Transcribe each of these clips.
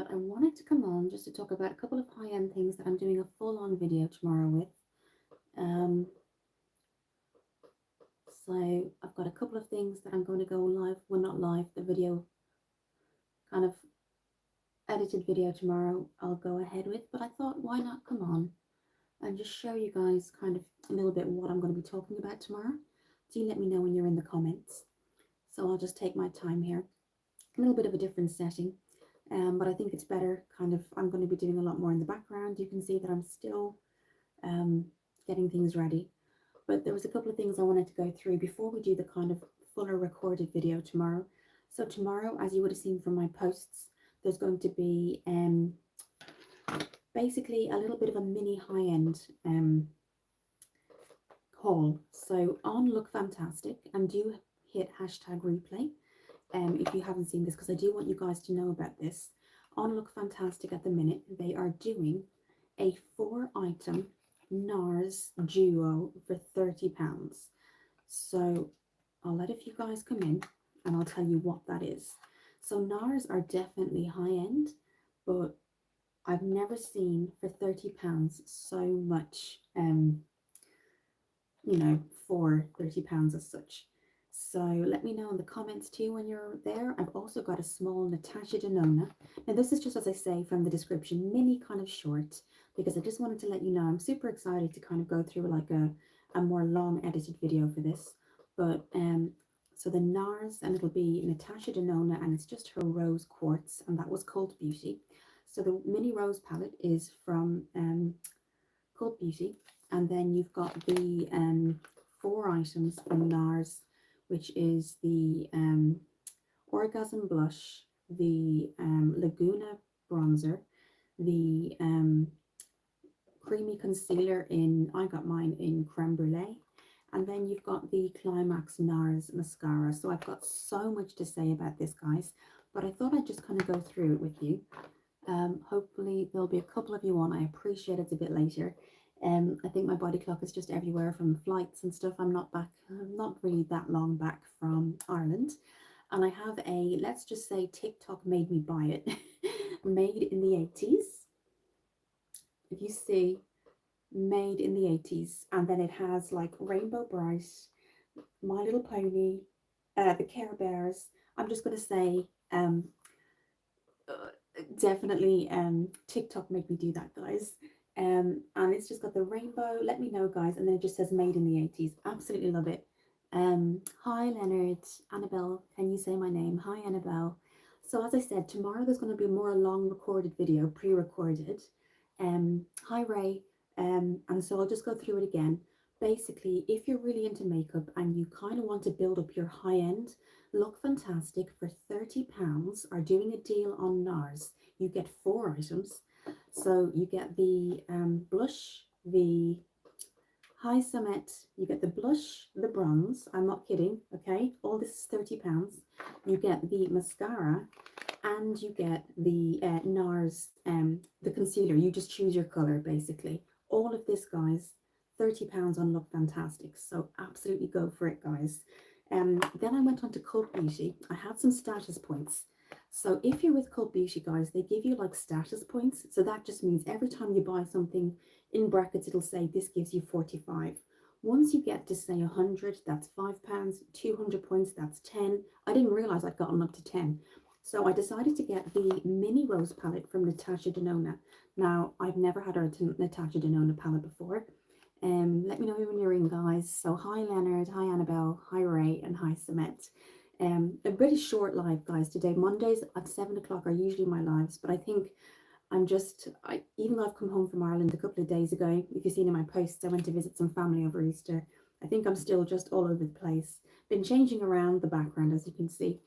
but I wanted to come on just to talk about a couple of high-end things that I'm doing a full-on video tomorrow with. Um, so I've got a couple of things that I'm going to go live, well not live, the video, kind of edited video tomorrow I'll go ahead with, but I thought why not come on and just show you guys kind of a little bit what I'm going to be talking about tomorrow. Do let me know when you're in the comments. So I'll just take my time here. A little bit of a different setting. But I think it's better kind of, I'm going to be doing a lot more in the background. You can see that I'm still getting things ready. But there was a couple of things I wanted to go through before we do the kind of fuller recorded video tomorrow. So tomorrow, as you would have seen from my posts, there's going to be basically a little bit of a mini high-end haul. So on Look Fantastic, and do hit hashtag replay if you haven't seen this, because I do want you guys to know about this. On Look Fantastic at the minute, they are doing a 4-item NARS duo for £30. So I'll let a few guys come in and I'll tell you what that is. So NARS are definitely high end, but I've never seen for £30 so much, you know, for £30 as such. So let me know in the comments too when you're there. I've also got a small Natasha Denona. Now this is just, as I say from the description, mini kind of short, because I just wanted to let you know I'm super excited to kind of go through like a more long edited video for this. But so the NARS, and it'll be Natasha Denona, and it's just her rose quartz, and that was Cult Beauty. So the mini rose palette is from Cult Beauty, and then you've got the 4 items from NARS, which is the Orgasm Blush, the Laguna Bronzer, the Creamy Concealer in, I got mine in Creme Brulee, and then you've got the Climax NARS Mascara. So I've got so much to say about this, guys, but I thought I'd just kind of go through it with you. Hopefully there'll be a couple of you on. I appreciate it's a bit later. I think my body clock is just everywhere from flights and stuff. I'm not really that long back from Ireland. And I have a, let's just say TikTok made me buy it, made in the 80s. If you see, made in the 80s. And then it has like Rainbow Bright, My Little Pony, the Care Bears. I'm just going to say, definitely TikTok made me do that, guys. And it's just got the rainbow. Let me know, guys. And then it just says made in the 80s. Absolutely love it. Hi Leonard, Annabelle, can you say my name? Hi Annabelle. So as I said, tomorrow there's going to be more long recorded video, pre-recorded. Hi Ray. And so I'll just go through it again. Basically, if you're really into makeup and you kind of want to build up your high end, Look Fantastic for £30 are doing a deal on NARS. You get 4 items. So you get the blush, the High Summit, you get the blush, the bronze, I'm not kidding, okay? All this is £30. You get the mascara, and you get the NARS, the concealer. You just choose your colour, basically. All of this, guys, £30 on Look Fantastic. So absolutely go for it, guys. Then I went on to Cult Beauty. I had some status points. So if you're with Cult Beauty, guys, they give you like status points. So that just means every time you buy something, in brackets, it'll say this gives you 45. Once you get to say 100, that's £5. 200 points, that's 10. I didn't realize I'd gotten up to 10. So I decided to get the mini rose palette from Natasha Denona. Now, I've never had a Natasha Denona palette before. Let me know when you're in, guys. So hi Leonard, hi Annabelle, hi Ray, and hi Cement. A pretty short live, guys, today. Mondays at 7 o'clock are usually my lives, but I think even though I've come home from Ireland a couple of days ago, if you've seen in my posts, I went to visit some family over Easter. I think I'm still just all over the place. Been changing around the background, as you can see.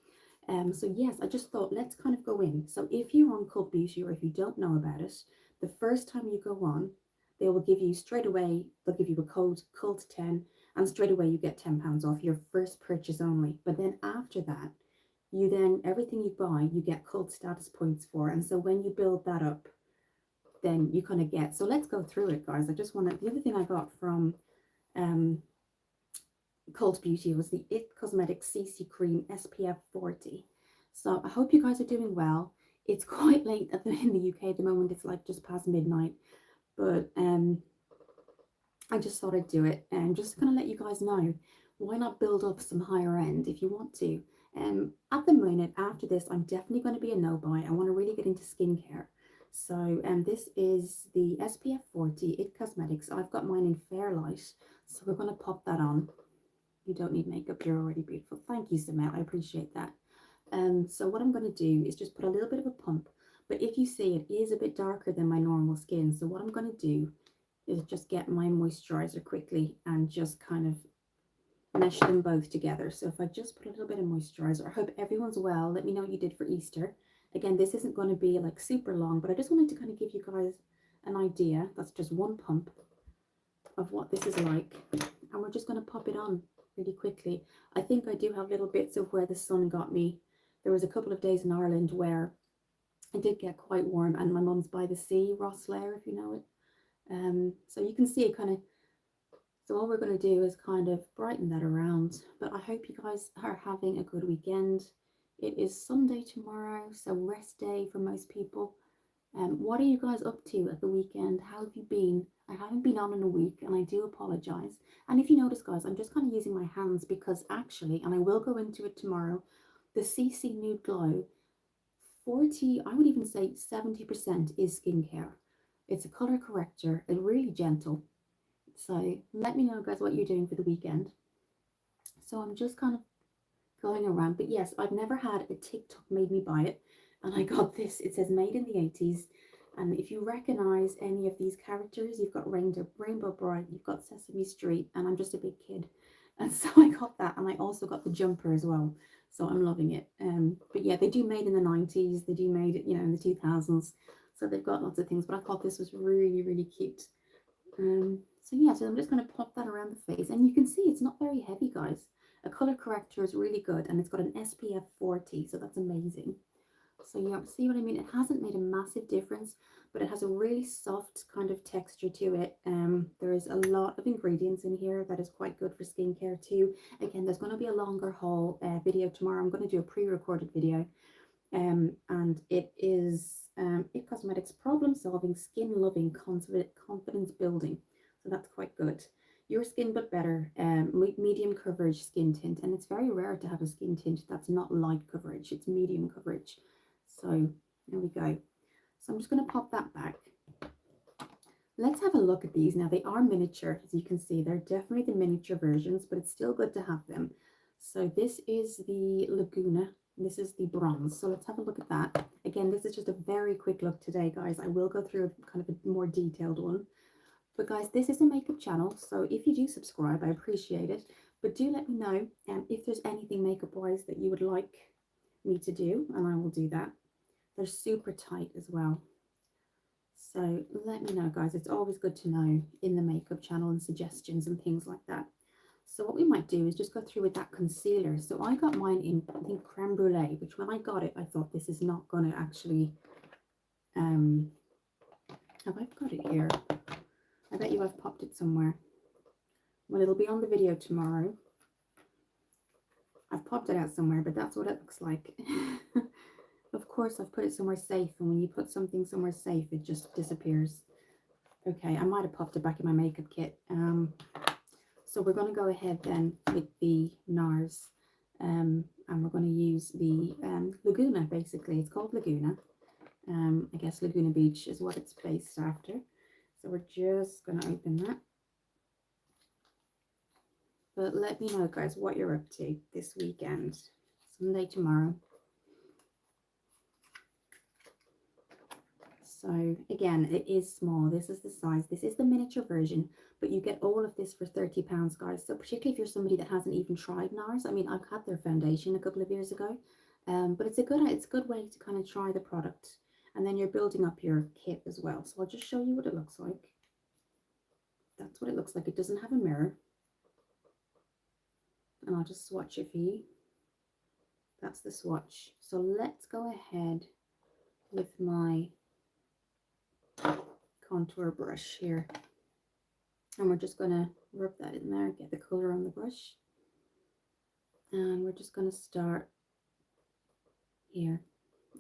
So yes, I just thought, let's kind of go in. So if you're on Cult Beauty, or if you don't know about it, the first time you go on, they will give you straight away, they'll give you a code, CULT10, and straight away you get £10 off your first purchase only. But then after that, you then, everything you buy, you get cult status points for. And so when you build that up, then you kind of get, so let's go through it, guys. I just want to, the other thing I got from Cult Beauty was the IT Cosmetics CC Cream SPF 40. So I hope you guys are doing well. It's quite late in the UK at the moment. It's like just past midnight, but I just thought I'd do it and just kind of let you guys know, why not build up some higher end if you want to. At the moment, after this, I'm definitely going to be a no buy. I want to really get into skincare. So this is the SPF 40 It Cosmetics. I've got mine in Fairlight, so we're going to pop that on. You don't need makeup, you're already beautiful. Thank you, Samel, I appreciate that. So what I'm going to do is just put a little bit of a pump, but if you see, it is a bit darker than my normal skin. So what I'm going to do is just get my moisturizer quickly and just kind of mesh them both together. So if I just put a little bit of moisturizer, I hope everyone's well. Let me know what you did for Easter. Again, this isn't going to be like super long, but I just wanted to kind of give you guys an idea. That's just one pump of what this is like. And we're just going to pop it on really quickly. I think I do have little bits of where the sun got me. There was a couple of days in Ireland where it did get quite warm, and my mum's by the sea, Rosslare, if you know it. So you can see it kind of, so all we're going to do is kind of brighten that around. But I hope you guys are having a good weekend. It is Sunday tomorrow, so rest day for most people. What are you guys up to at the weekend? How have you been? I haven't been on in a week, and I do apologize. And if you notice, guys, I'm just kind of using my hands because actually, and I will go into it tomorrow, the CC Nude Glow 40, I would even say 70% is skincare. It's a color corrector, it's really gentle. So let me know, guys, what you're doing for the weekend. So I'm just kind of going around, but yes, I've never had a TikTok made me buy it, and I got this. It says made in the 80s, and if you recognize any of these characters, you've got Rainbow Bright, you've got Sesame Street, and I'm just a big kid, and so I got that, and I also got the jumper as well. So I'm loving it. But yeah, they do made in the 90s, they do made it, in the 2000s, so they've got lots of things. But I thought this was really, really cute. So yeah, so I'm just going to pop that around the face, and you can see it's not very heavy, guys. A color corrector is really good, and it's got an SPF 40, so that's amazing. So you see what I mean? It hasn't made a massive difference, but it has a really soft kind of texture to it. There is a lot of ingredients in here that is quite good for skincare too. Again, there's going to be a longer haul video tomorrow. I'm going to do a pre-recorded video, and it is It Cosmetics Problem Solving, Skin Loving, Confidence Building. So that's quite good. Your Skin But Better, medium coverage skin tint. And it's very rare to have a skin tint that's not light coverage, it's medium coverage. So there we go. So I'm just going to pop that back. Let's have a look at these. Now they are miniature, as you can see. They're definitely the miniature versions, but it's still good to have them. So this is the Laguna. This is the bronze. So let's have a look at that. Again, this is just a very quick look today, guys. I will go through kind of a more detailed one. But guys, this is a makeup channel, so if you do subscribe, I appreciate it. But do let me know if there's anything makeup wise that you would like me to do, and I will do that. They're super tight as well. So let me know, guys. It's always good to know in the makeup channel and suggestions and things like that. So what we might do is just go through with that concealer. So I got mine in, I think, Creme Brulee, which when I got it, I thought this is not going to actually, have I got it here? I bet you I've popped it somewhere. Well, it'll be on the video tomorrow. I've popped it out somewhere, but that's what it looks like. Of course, I've put it somewhere safe, and when you put something somewhere safe, it just disappears. Okay, I might have popped it back in my makeup kit. So we're going to go ahead then with the NARS, and we're going to use the Laguna, basically. It's called Laguna. I guess Laguna Beach is what it's based after. So we're just going to open that. But let me know, guys, what you're up to this weekend. Sunday tomorrow. So again, it is small. This is the size. This is the miniature version, but you get all of this for £30, guys. So particularly if you're somebody that hasn't even tried NARS. I mean, I've had their foundation a couple of years ago, but it's a good way to kind of try the product, and then you're building up your kit as well. So I'll just show you what it looks like. That's what it looks like. It doesn't have a mirror, and I'll just swatch it for you. That's the swatch. So let's go ahead with my contour brush here, and we're just going to rub that in there, get the color on the brush, and we're just going to start here.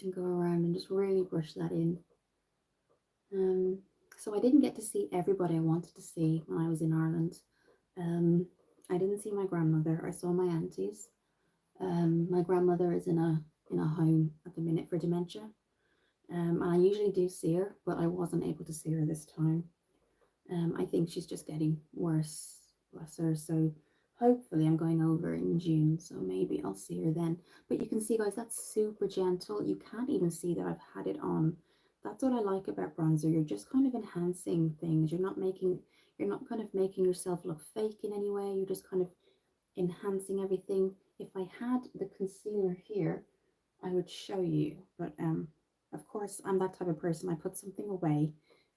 and go around and just really brush that in. So I didn't get to see everybody I wanted to see when I was in Ireland. Um, I didn't see my grandmother. I saw my aunties. My grandmother is in a home at the minute for dementia. And I usually do see her, but I wasn't able to see her this time. I think she's just getting worse, bless her. So hopefully I'm going over in June, so maybe I'll see her then. But you can see, guys, that's super gentle. You can't even see that I've had it on. That's what I like about bronzer. You're just kind of enhancing things. You're not kind of making yourself look fake in any way. You're just kind of enhancing everything. If I had the concealer here, I would show you, but of course I'm that type of person. I put something away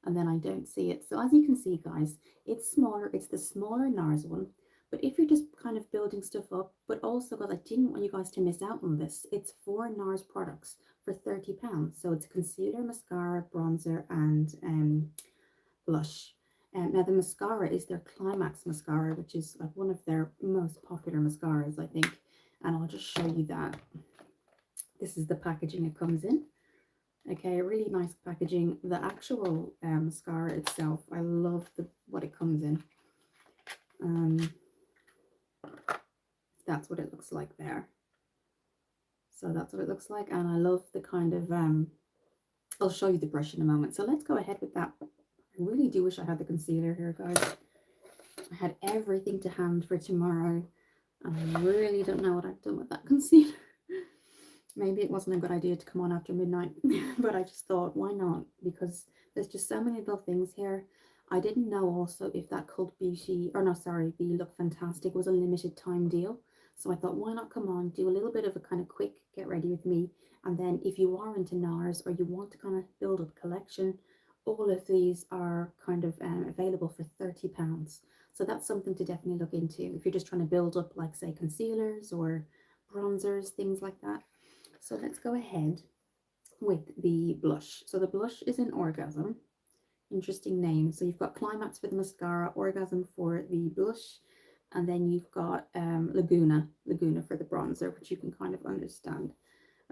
and then I don't see it. So as you can see, guys, it's smaller. It's the smaller NARS one. But if you're just kind of building stuff up, but also, because I didn't want you guys to miss out on this, it's 4 NARS products for £30. So it's concealer, mascara, bronzer, and blush. Now the mascara is their Climax mascara, which is like one of their most popular mascaras, I think. And I'll just show you that. This is the packaging it comes in. Okay, really nice packaging. The actual mascara itself, I love what it comes in. That's what it looks like there. So that's what it looks like, and I love the kind of I'll show you the brush in a moment. So let's go ahead with that. I really do wish I had the concealer here, guys. I had everything to hand for tomorrow, and I really don't know what I've done with that concealer. Maybe it wasn't a good idea to come on after midnight, but I just thought, why not? Because there's just so many little things here. I didn't know also if that Cult Beauty, or no, sorry, the Look Fantastic was a limited time deal. So I thought, why not come on, do a little bit of a kind of quick get ready with me. And then if you are into NARS or you want to kind of build up a collection, all of these are kind of available for £30. So that's something to definitely look into if you're just trying to build up, like, say, concealers or bronzers, things like that. So let's go ahead with the blush. So the blush is in Orgasm. Interesting name. So you've got Climax for the mascara, Orgasm for the blush, and then you've got Laguna for the bronzer, which you can kind of understand.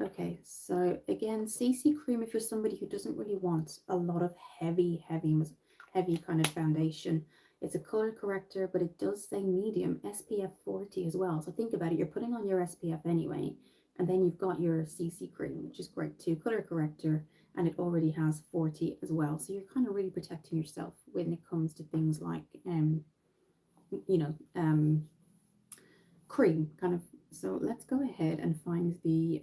Okay, so again, CC cream if you're somebody who doesn't really want a lot of heavy kind of foundation. It's a color corrector, but it does say medium, SPF 40 as well. So think about it, you're putting on your SPF anyway, and then you've got your CC cream, which is great too, color corrector, and it already has 40 as well. So you're kind of really protecting yourself when it comes to things like, you know, cream kind of. So let's go ahead and find the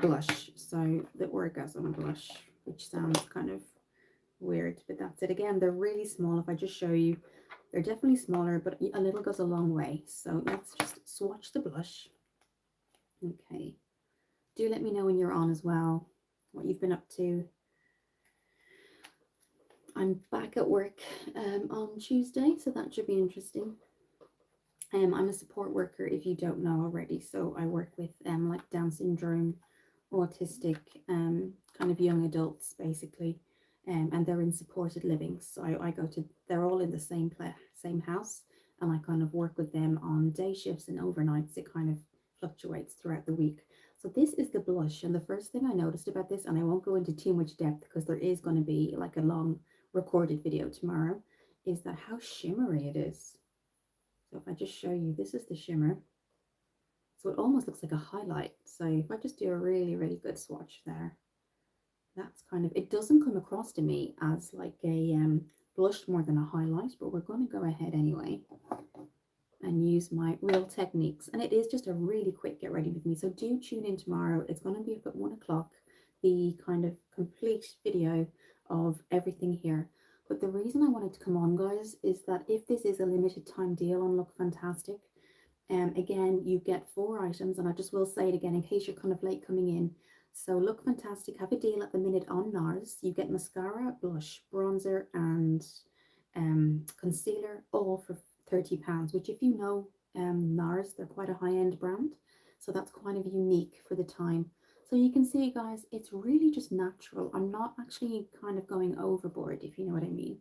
blush. So the Orgasm blush, which sounds kind of weird, but that's it. Again, they're really small. If I just show you, they're definitely smaller, but a little goes a long way. So let's just swatch the blush. Okay, do let me know when you're on as well, what you've been up to. I'm back at work on Tuesday, so that should be interesting. I'm a support worker, if you don't know already. So I work with like Down syndrome, autistic, kind of young adults basically, and they're in supported living. So I go to, they're all in the same house, and I kind of work with them on day shifts and overnights. It kind of fluctuates throughout the week. So this is the blush, and the first thing I noticed about this, and I won't go into too much depth because there is going to be like a long recorded video tomorrow, is that how shimmery it is. So if I just show you, this is the shimmer. So it almost looks like a highlight. So if I just do a really, really good swatch there, that's kind of, it doesn't come across to me as like a blush more than a highlight, but we're going to go ahead anyway and use my real techniques. And it is just a really quick get ready with me. So do tune in tomorrow. It's going to be up at 1 o'clock, the kind of complete video of everything here. But the reason I wanted to come on, guys, is that if this is a limited time deal on Look Fantastic, again, you get 4 items, and I just will say it again in case you're kind of late coming in. So Look Fantastic have a deal at the minute on NARS. You get mascara, blush, bronzer, and concealer, all for £30, which, if you know NARS, they're quite a high-end brand. So that's kind of unique for the time. So you can see, guys, it's really just natural. I'm not actually kind of going overboard, if you know what I mean.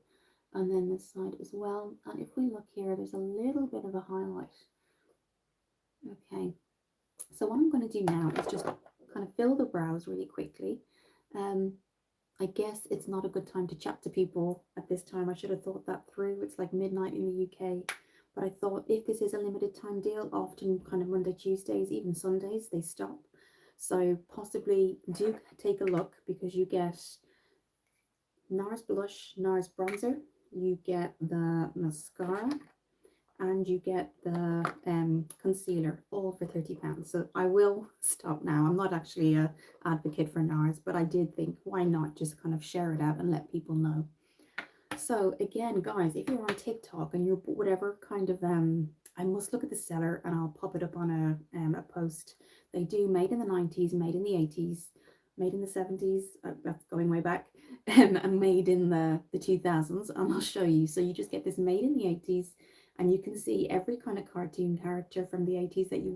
And then this side as well. And if we look here, there's a little bit of a highlight. Okay, So what I'm going to do now is just kind of fill the brows really quickly. I guess it's not a good time to chat to people at this time. I should have thought that through. It's like midnight in the UK. But I thought if this is a limited time deal, often kind of Monday, Tuesdays, even Sundays, they stop. So possibly do take a look, because you get NARS blush, NARS bronzer, you get the mascara, and you get the concealer, all for £30. So I will stop now. I'm not actually a advocate for NARS, but I did think, why not just kind of share it out and let people know. So again, guys, if you're on TikTok and you're whatever kind of I must look at the seller and I'll pop it up on a post. They do made in the 90s, made in the 80s, made in the 70s, that's going way back, and made in the 2000s, and I'll show you. So you just get this made in the 80s, and you can see every kind of cartoon character from the 80s that you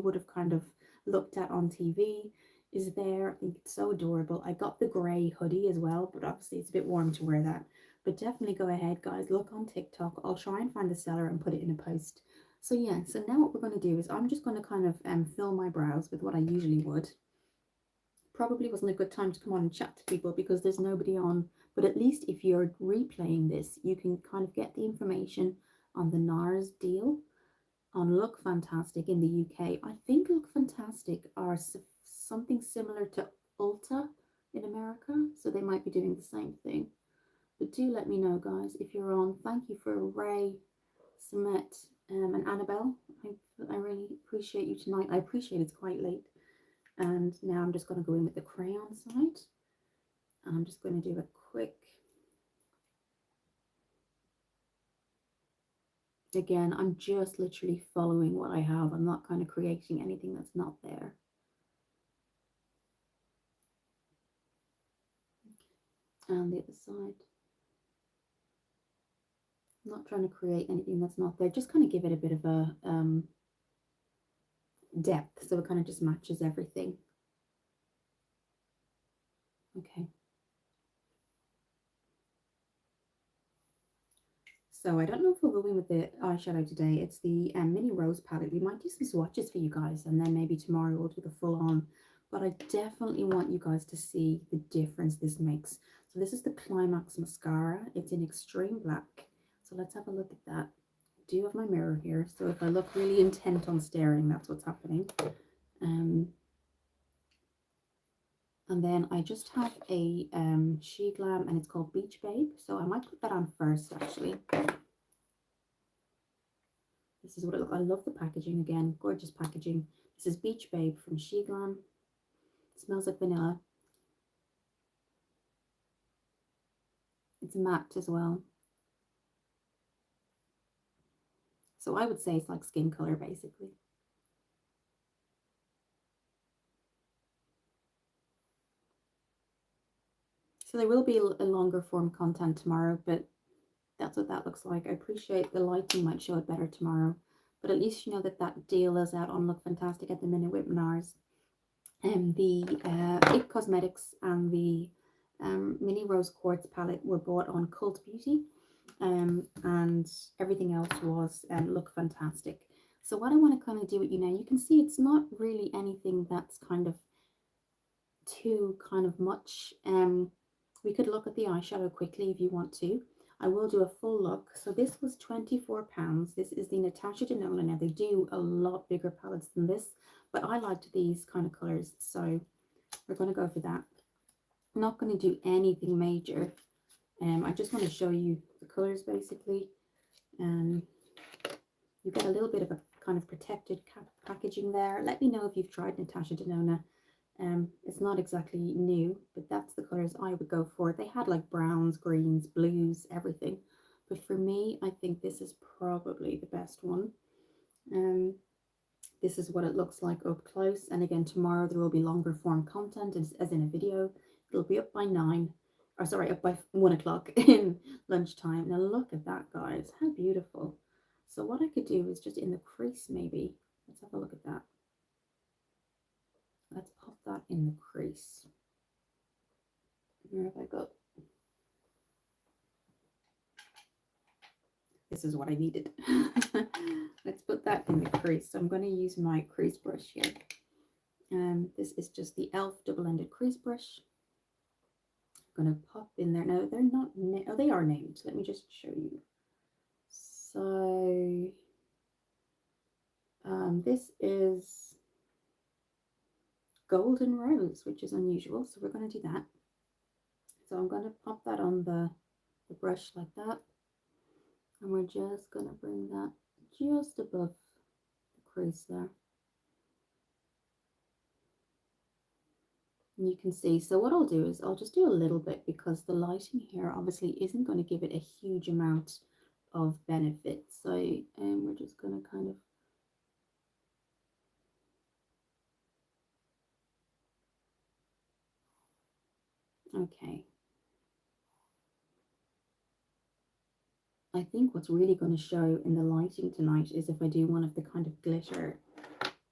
would have kind of looked at on TV is there. I think it's so adorable. I got the grey hoodie as well, but obviously it's a bit warm to wear that. But definitely go ahead, guys, look on TikTok. I'll try and find the seller and put it in a post. So yeah, so now what we're going to do is I'm just going to kind of fill my brows with what I usually would. Probably wasn't a good time to come on and chat to people because there's nobody on, but at least if you're replaying this, you can kind of get the information on the NARS deal on Look Fantastic in the UK. I think Look Fantastic are something similar to Ulta in America, so they might be doing the same thing. But do let me know, guys, if you're on. Thank you for Ray, Samet, and Annabelle. I really appreciate you tonight. I appreciate it's quite late. And now I'm just going to go in with the crayon side. And I'm just going to do a quick, again, I'm just literally following what I have. I'm not kind of creating anything that's not there. And the other side. I'm not trying to create anything that's not there. Just kind of give it a bit of a depth, so it kind of just matches everything. Okay. So I don't know if we'll go in with the eyeshadow today. It's the Mini Rose palette. We might do some swatches for you guys, and then maybe tomorrow we'll do the full on. But I definitely want you guys to see the difference this makes. So this is the Climax mascara. It's in extreme black. So let's have a look at that. I do have my mirror here, so if I look really intent on staring, that's what's happening. And then I just have a SheGlam, and it's called Beach Babe. So I might put that on first, actually. This is what it looks like. I love the packaging again. Gorgeous packaging. This is Beach Babe from SheGlam. It smells like vanilla. It's matte as well. So I would say it's like skin color, basically. So there will be a longer form content tomorrow, but that's what that looks like. I appreciate the lighting might show it better tomorrow, but at least you know that that deal is out on Look Fantastic at the minute with NARS. And the IT Cosmetics and the Mini Rose Quartz palette were bought on Cult Beauty, and everything else was Look Fantastic. So what I want to kind of do with you now, you can see it's not really anything that's kind of too kind of much. We could look at the eyeshadow quickly if you want to. I will do a full look. So this was £24. This is the Natasha Denona. Now they do a lot bigger palettes than this, but I liked these kind of colors, so we're going to go for that. I'm not going to do anything major. I just want to show you the colors basically. You get a little bit of a kind of protected packaging there. Let me know if you've tried Natasha Denona. It's not exactly new, but that's the colors I would go for. They had like browns, greens, blues, everything. But for me, I think this is probably the best one. This is what it looks like up close. And again, tomorrow there will be longer form content as in a video. It'll be up by 9, or sorry, up by 1 o'clock in lunchtime. Now look at that, guys. How beautiful. So what I could do is just in the crease maybe. Let's have a look at that. Let's pop that in the crease. Where have I got? This is what I needed. Let's put that in the crease. So I'm going to use my crease brush here. This is just the e.l.f. double-ended crease brush. I'm going to pop in there. No, they're not, oh, they are named. Let me just show you. So this is Golden Rose, which is unusual. So we're going to do that. So I'm going to pop that on the brush like that. And we're just going to bring that just above the crease there. And you can see, so what I'll do is I'll just do a little bit because the lighting here obviously isn't going to give it a huge amount of benefit. So we're just going to kind of okay. I think what's really going to show in the lighting tonight is if I do one of the kind of glitter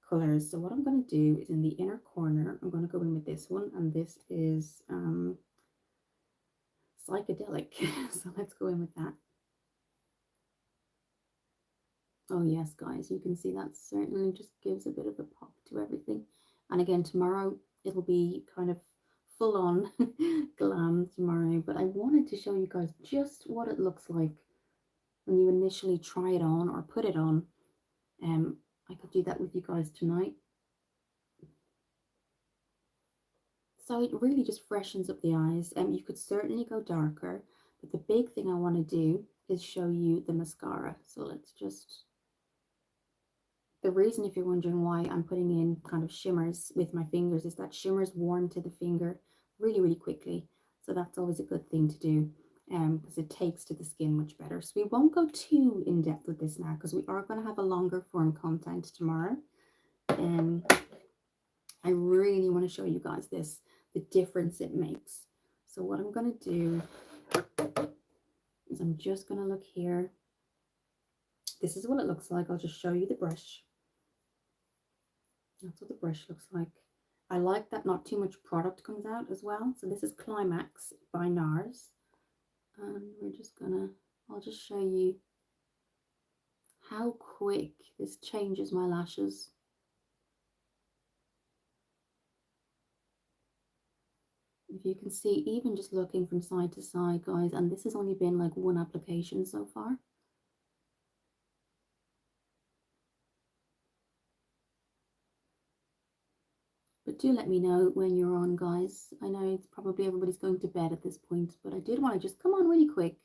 colors. So what I'm going to do is in the inner corner, I'm going to go in with this one, and this is Psychedelic. So let's go in with that. Oh yes, guys, you can see that certainly just gives a bit of a pop to everything. And again, tomorrow it'll be kind of full on glam tomorrow, but I wanted to show you guys just what it looks like when you initially try it on or put it on. I could do that with you guys tonight. So it really just freshens up the eyes. You could certainly go darker, but the big thing I want to do is show you the mascara. So let's just, the reason if you're wondering why I'm putting in kind of shimmers with my fingers is that shimmers warm to the finger really, really quickly. So that's always a good thing to do because it takes to the skin much better. So we won't go too in depth with this now because we are going to have a longer form content tomorrow. I really want to show you guys this, the difference it makes. So what I'm going to do is I'm just going to look here. This is what it looks like. I'll just show you the brush. That's what the brush looks like. I like that not too much product comes out as well. So this is Climax by NARS. And we're just gonna, I'll just show you how quick this changes my lashes. If you can see, even just looking from side to side, guys, and this has only been like one application so far. But do let me know when you're on, guys. I know it's probably everybody's going to bed at this point, but I did want to just come on really quick,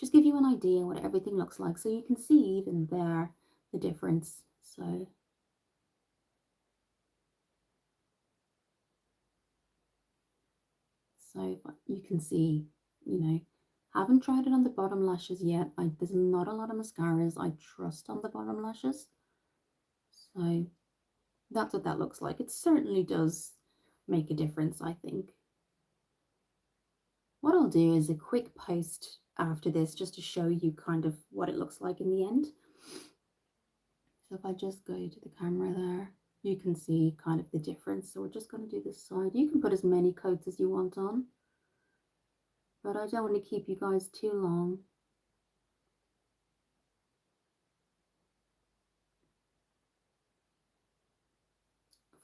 just give you an idea what everything looks like so you can see even there the difference. So you can see, you know, haven't tried it on the bottom lashes yet. There's not a lot of mascaras I trust on the bottom lashes. So that's what that looks like. It certainly does make a difference, I think. What I'll do is a quick post after this just to show you kind of what it looks like in the end. So if I just go to the camera there, you can see kind of the difference. So we're just going to do this side. You can put as many coats as you want on, but I don't want to keep you guys too long.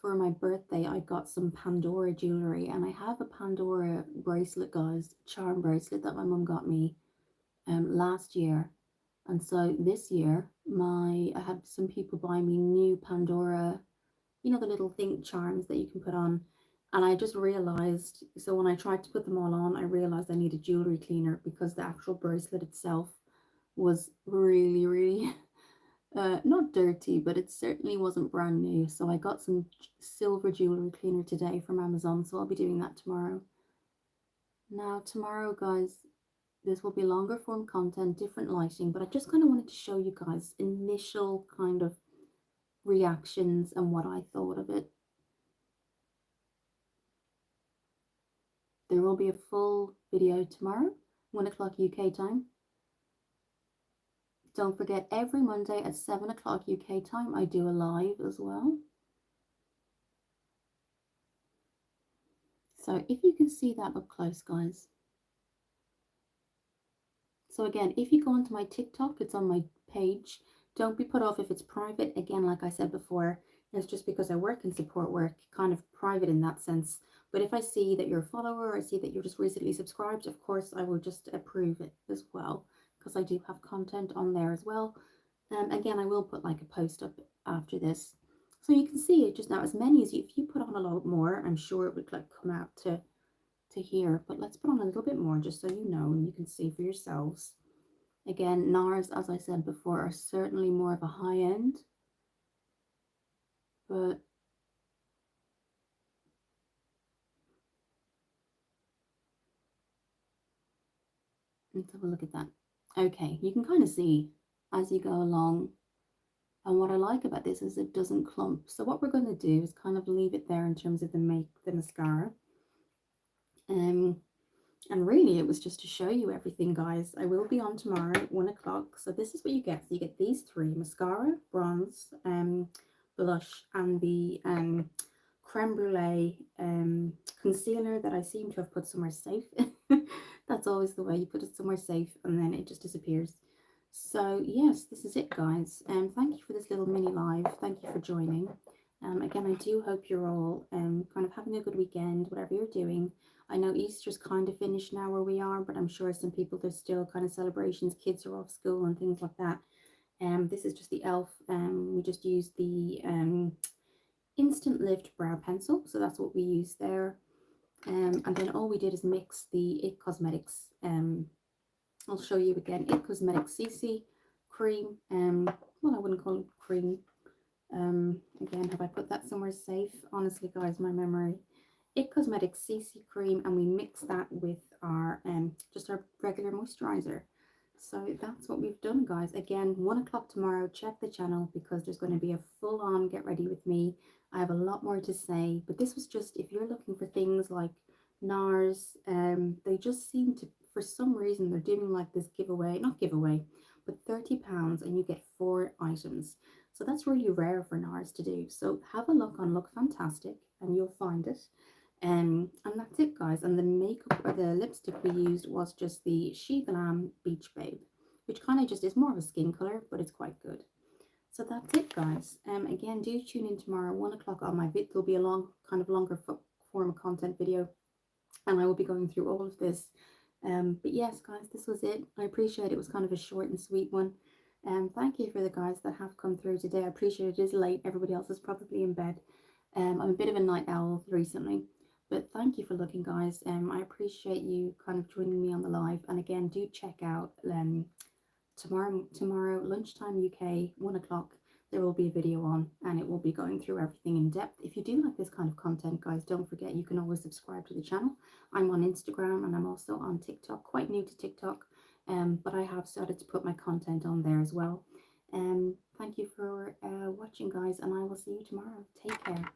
For my birthday, I got some Pandora jewelry, and I have a Pandora bracelet, guys, charm bracelet that my mum got me last year. And so this year, I had some people buy me new Pandora, you know, the little thing charms that you can put on. And I just realized, so when I tried to put them all on, I realized I needed jewelry cleaner because the actual bracelet itself was really, really not dirty, but it certainly wasn't brand new. So I got some silver jewelry cleaner today from Amazon, so I'll be doing that tomorrow. Now tomorrow, guys, this will be longer form content, different lighting, but I just kind of wanted to show you guys initial kind of reactions and what I thought of it. There will be a full video tomorrow, 1 o'clock UK time. Don't forget, every Monday at 7 o'clock UK time, I do a live as well. So if you can see that up close, guys. So again, if you go onto my TikTok, it's on my page. Don't be put off if it's private. Again, like I said before, It's just because I work in support work, kind of private in that sense. But if I see that you're a follower, or I see that you're just recently subscribed, of course I will just approve it as well, because I do have content on there as well. Again, I will put like a post up after this, so you can see it just now. As many as you, if you put on a lot more, I'm sure it would like come out to here. But let's put on a little bit more just so you know and you can see for yourselves. Again, NARS, as I said before, are certainly more of a high end, but let's have a look at that. Okay, you can kind of see as you go along. And what I like about this is it doesn't clump. So what we're going to do is kind of leave it there in terms of the mascara. Um, and really it was just to show you everything, guys. I will be on tomorrow at 1 o'clock. So this is what you get. So you get these three: mascara, bronze, blush, and the creme brulee concealer that I seem to have put somewhere safe. That's always the way, you put it somewhere safe and then it just disappears. So yes, this is it, guys. Thank you for this little mini live. Thank you for joining. Again, I do hope you're all kind of having a good weekend, whatever you're doing. I know Easter's kind of finished now where we are, but I'm sure some people, there's still kind of celebrations, kids are off school and things like that. This is just the e.l.f. We just used the Instant Lift brow pencil, so that's what we use there. And then all we did is mix the IT Cosmetics. I'll show you again. IT Cosmetics CC cream. Well, I wouldn't call it cream. Again, have I put that somewhere safe? Honestly, guys, my memory. IT Cosmetics CC cream, and we mix that with our just our regular moisturizer. So that's what we've done, guys. Again, 1 o'clock tomorrow. Check the channel because there's going to be a full-on get ready with me. I have a lot more to say, but this was just, if you're looking for things like NARS, they just seem to, for some reason, they're doing like this giveaway, not giveaway, but £30 and you get 4 items. So that's really rare for NARS to do. So have a look on Look Fantastic and you'll find it. And that's it, guys. And the makeup or the lipstick we used was just the She Glam Beach Babe, which kind of just is more of a skin color, but it's quite good. So that's it, guys. Again, do tune in tomorrow, 1 o'clock on my vid. There'll be a long, kind of longer form of content video, and I will be going through all of this. But yes, guys, this was it. I appreciate it was kind of a short and sweet one. Thank you for the guys that have come through today. I appreciate it is late. Everybody else is probably in bed. I'm a bit of a night owl recently. But thank you for looking, guys. I appreciate you kind of joining me on the live. And again, do check out tomorrow lunchtime UK, 1 o'clock. There will be a video on, and it will be going through everything in depth. If you do like this kind of content, guys, don't forget you can always subscribe to the channel. I'm on Instagram and I'm also on TikTok. Quite new to TikTok, but I have started to put my content on there as well. Thank you for watching, guys, and I will see you tomorrow. Take care.